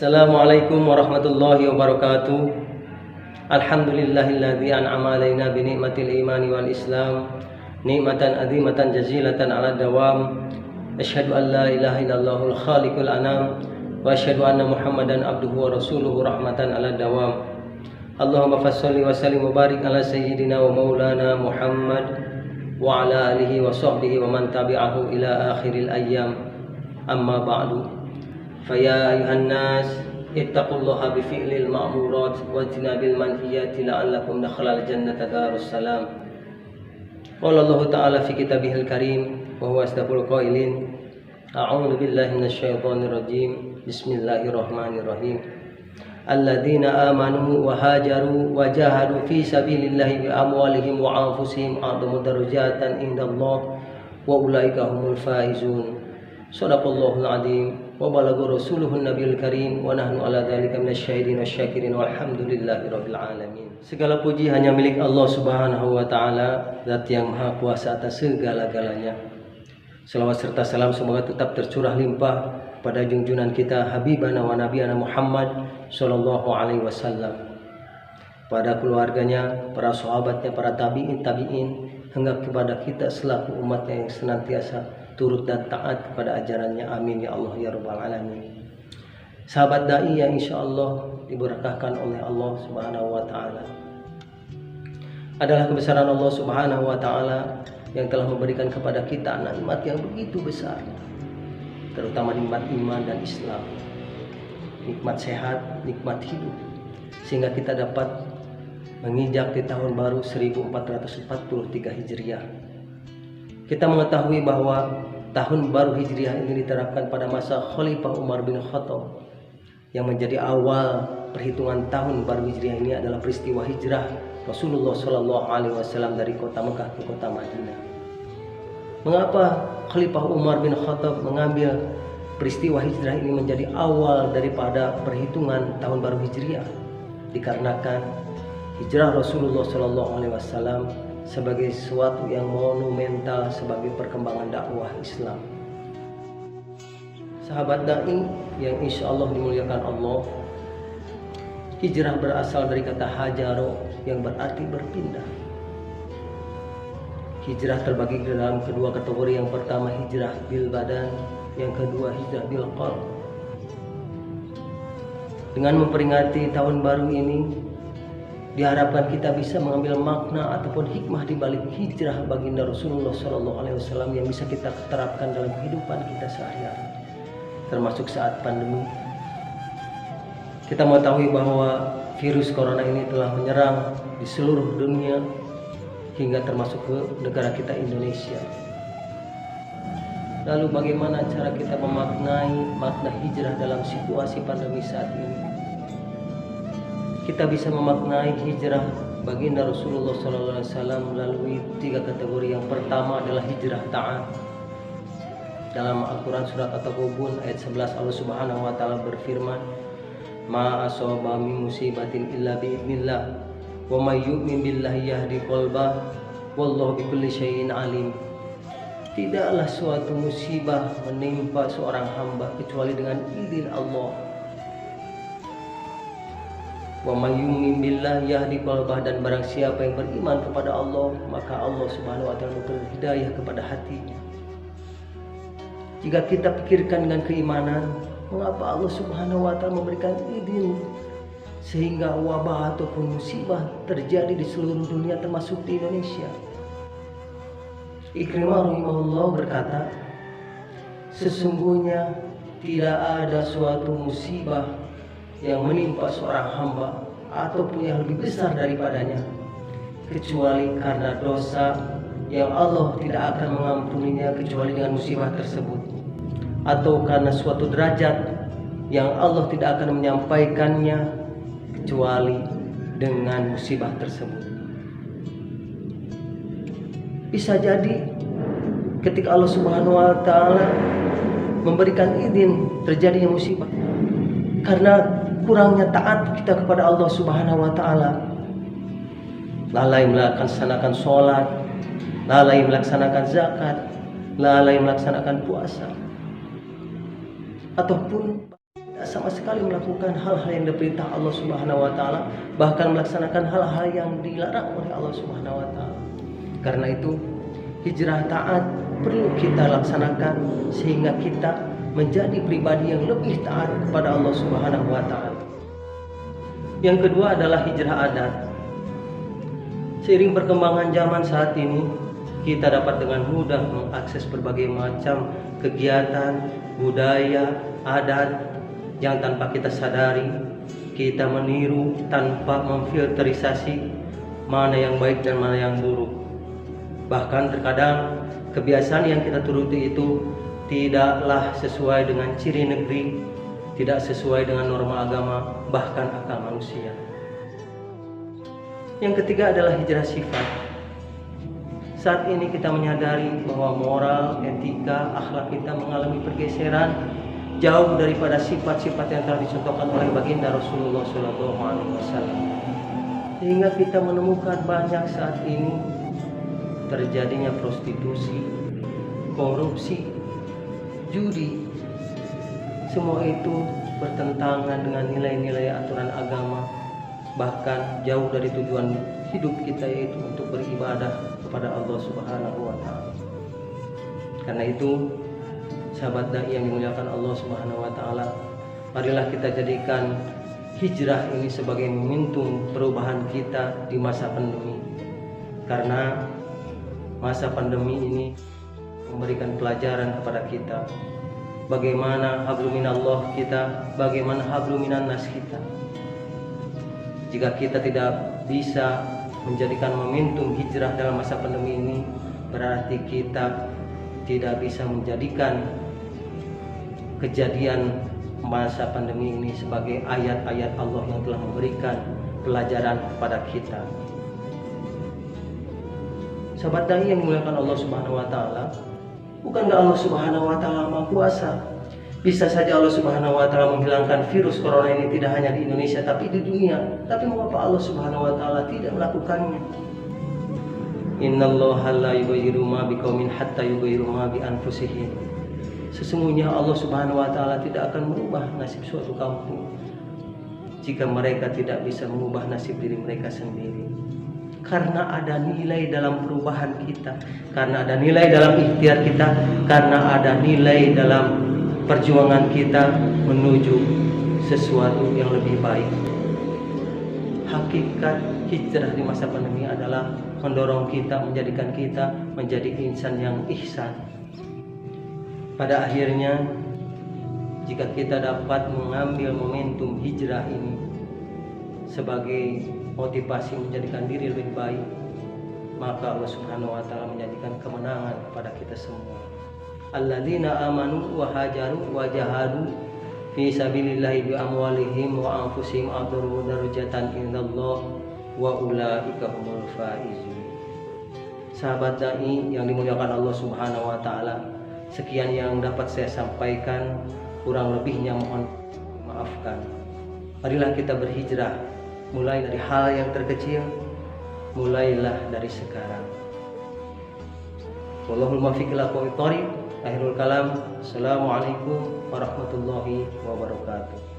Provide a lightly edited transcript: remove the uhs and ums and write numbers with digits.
Assalamualaikum warahmatullahi wabarakatuh. Alhamdulillahilladzi an'ama alaina bi ni'matil imani wal islam, nikmatan azimatan jazilatan ala dawam. Asyhadu an la ilaha illallahul khaliqul anam wa asyhadu anna Muhammadan abduhu wa rasuluhu rahmatan ala dawam. Allahumma fasholli wa sallim wa barik ala sayyidina wa maulana Muhammad wa ala alihi wa sahbihi wa man tabi'ahu ila akhiril ayyam. Amma ba'du. Faya ayuhan nas ittaqullaha bi fi'lil ma'murat wa tinabil manhiyati la'allakum dakhalal jannata darussalam. Qala Allah ta'ala fi kitabihil karim wa huwa asdaqul qailin. A'udzu billahi minasyaitonir rajim. Bismillahirrahmanirrahim. Alladzina amanu wa hajaru wa jahadu fi sabilillahi bi amwalihim wa anfusihim a'dhamu darajatan indallah wa ulaika humul faizun. Shadaqallahul adzim wa balagha rasuluhun nabiyul karim wa nahnu ala dzalika minasyahidin wasyakirin walhamdulillahirabbil alamin. Segala puji hanya milik Allah Subhanahu wa taala, zat yang maha kuasa atas segala-galanya. Selawat serta salam semoga tetap tercurah limpah pada junjungan kita habibana wa nabiyana Muhammad sallallahu alaihi wasallam, pada keluarganya, para sahabatnya, para tabi'in hingga kepada kita selaku umatnya yang senantiasa turut dan taat kepada ajarannya. Amin ya Allah ya rabbal alamin. Sahabat dai yang insyaallah diberkahkan oleh Allah Subhanahu wa taala, adalah kebesaran Allah Subhanahu wa taala yang telah memberikan kepada kita nikmat yang begitu besar, terutama nikmat iman dan Islam, nikmat sehat, nikmat hidup, sehingga kita dapat menginjak di tahun baru 1443 Hijriah. Kita mengetahui bahwa tahun baru Hijriah ini diterapkan pada masa Khalifah Umar bin Khattab, yang menjadi awal perhitungan tahun baru Hijriah ini adalah peristiwa hijrah Rasulullah Shallallahu Alaihi Wasallam dari kota Mekah ke kota Madinah. Mengapa Khalifah Umar bin Khattab mengambil peristiwa hijrah ini menjadi awal daripada perhitungan tahun baru Hijriah? Dikarenakan hijrah Rasulullah Shallallahu Alaihi Wasallam sebagai sesuatu yang monumental sebagai perkembangan dakwah Islam. Sahabat dai yang insya Allah dimuliakan Allah, hijrah berasal dari kata hajaro yang berarti berpindah. Hijrah terbagi dalam kedua kategori. Yang pertama hijrah bil badan, yang kedua hijrah bil qalb. Dengan memperingati tahun baru ini, diharapkan kita bisa mengambil makna ataupun hikmah di balik hijrah baginda Rasulullah SAW yang bisa kita terapkan dalam kehidupan kita sehari-hari, termasuk saat pandemi. Kita mengetahui bahwa virus corona ini telah menyerang di seluruh dunia hingga termasuk ke negara kita Indonesia. Lalu bagaimana cara kita memaknai makna hijrah dalam situasi pandemi saat ini? Kita bisa memaknai hijrah baginda Rasulullah SAW melalui tiga kategori. Yang pertama adalah hijrah ta'at. Dalam Al-Quran surat At-Taghabun ayat 11 Allah Subhanahu wa taala berfirman, ma asaba min musibatin illa bi'idznillah wa may yu'min billahi yahdi qalbah wallahu bikulli syai'in alim. Tidaklah suatu musibah menimpa seorang hamba kecuali dengan izin Allah. Wa may yu'min billahi yahdi qalbah, dan barang siapa yang beriman kepada Allah, maka Allah Subhanahu wa taala memberi hidayah kepada hatinya. Jika kita pikirkan dengan keimanan, mengapa Allah Subhanahu wa taala memberikan izin sehingga wabah ataupun musibah terjadi di seluruh dunia termasuk di Indonesia? Ikrimah rahimahullah berkata, sesungguhnya tidak ada suatu musibah yang menimpa seorang hamba ataupun yang lebih besar daripadanya kecuali karena dosa yang Allah tidak akan mengampuninya kecuali dengan musibah tersebut, atau karena suatu derajat yang Allah tidak akan menyampaikannya kecuali dengan musibah tersebut. Bisa jadi ketika Allah Subhanahu wa taala memberikan izin terjadinya musibah karena kurangnya taat kita kepada Allah Subhanahu wa taala, lalai melaksanakan sholat, lalai melaksanakan zakat, lalai melaksanakan puasa, ataupun tidak sama sekali melakukan hal-hal yang diperintah Allah Subhanahu wa taala, bahkan melaksanakan hal-hal yang dilarang oleh Allah Subhanahu wa taala. Karena itu, hijrah taat perlu kita laksanakan sehingga kita menjadi pribadi yang lebih taat kepada Allah Subhanahu wa taala. Yang kedua adalah hijrah adat. Seiring perkembangan zaman saat ini, kita dapat dengan mudah mengakses berbagai macam kegiatan, budaya, adat yang tanpa kita sadari kita meniru tanpa memfilterisasi mana yang baik dan mana yang buruk. Bahkan terkadang kebiasaan yang kita turuti itu tidaklah sesuai dengan ciri negeri, tidak sesuai dengan norma agama, bahkan akal manusia. Yang ketiga adalah hijrah sifat. Saat ini kita menyadari bahwa moral, etika, akhlak kita mengalami pergeseran jauh daripada sifat-sifat yang telah dicontohkan oleh baginda Rasulullah SAW. Sehingga kita menemukan banyak saat ini terjadinya prostitusi, korupsi, judi. Semua itu bertentangan dengan nilai-nilai aturan agama, bahkan jauh dari tujuan hidup kita, yaitu untuk beribadah kepada Allah Subhanahu wa taala. Karena itu, sahabat dai yang dimuliakan Allah Subhanahu wa taala, marilah kita jadikan hijrah ini sebagai momentum perubahan kita di masa pandemi. Karena masa pandemi ini memberikan pelajaran kepada kita bagaimana habluminallah kita, bagaimana habluminan nas kita. Jika kita tidak bisa menjadikan momentum hijrah dalam masa pandemi ini, berarti kita tidak bisa menjadikan kejadian masa pandemi ini sebagai ayat-ayat Allah yang telah memberikan pelajaran kepada kita. Sahabat dai yang dimuliakan Allah Subhanahu wa taala, bukankah Allah Subhanahu wa taala Maha Kuasa? Bisa saja Allah Subhanahu wa taala menghilangkan virus corona ini tidak hanya di Indonesia tapi di dunia. Tapi mengapa Allah Subhanahu wa taala tidak melakukannya? Innallaha la yughayyiru ma biqaumin hatta yughayyiru ma bi anfusihim. Sesungguhnya Allah Subhanahu wa taala tidak akan merubah nasib suatu kampung jika mereka tidak bisa mengubah nasib diri mereka sendiri. Karena ada nilai dalam perubahan kita, karena ada nilai dalam ikhtiar kita, karena ada nilai dalam perjuangan kita menuju sesuatu yang lebih baik. Hakikat hijrah di masa pandemi adalah mendorong kita, menjadikan kita menjadi insan yang ihsan. Pada akhirnya, jika kita dapat mengambil momentum hijrah ini sebagai motivasi menjadikan diri lebih baik, maka Allah Subhanahu wa taala menjadikan kemenangan kepada kita semua. Alladzina amanu wa hajaru wa jahadu fi sabilillahi bi amwalihim wa anfusihim a'dharu darajatan indallah wa ulaika humul faizun. Sahabat dai yang dimuliakan Allah Subhanahu wa taala, sekian yang dapat saya sampaikan, kurang lebihnya mohon maafkan. Marilah kita berhijrah mulai dari hal yang terkecil, mulailah dari sekarang. Wallahul muwaffiq ila aqwamit thoriq. Akhirul kalam. Assalamualaikum warahmatullahi wabarakatuh.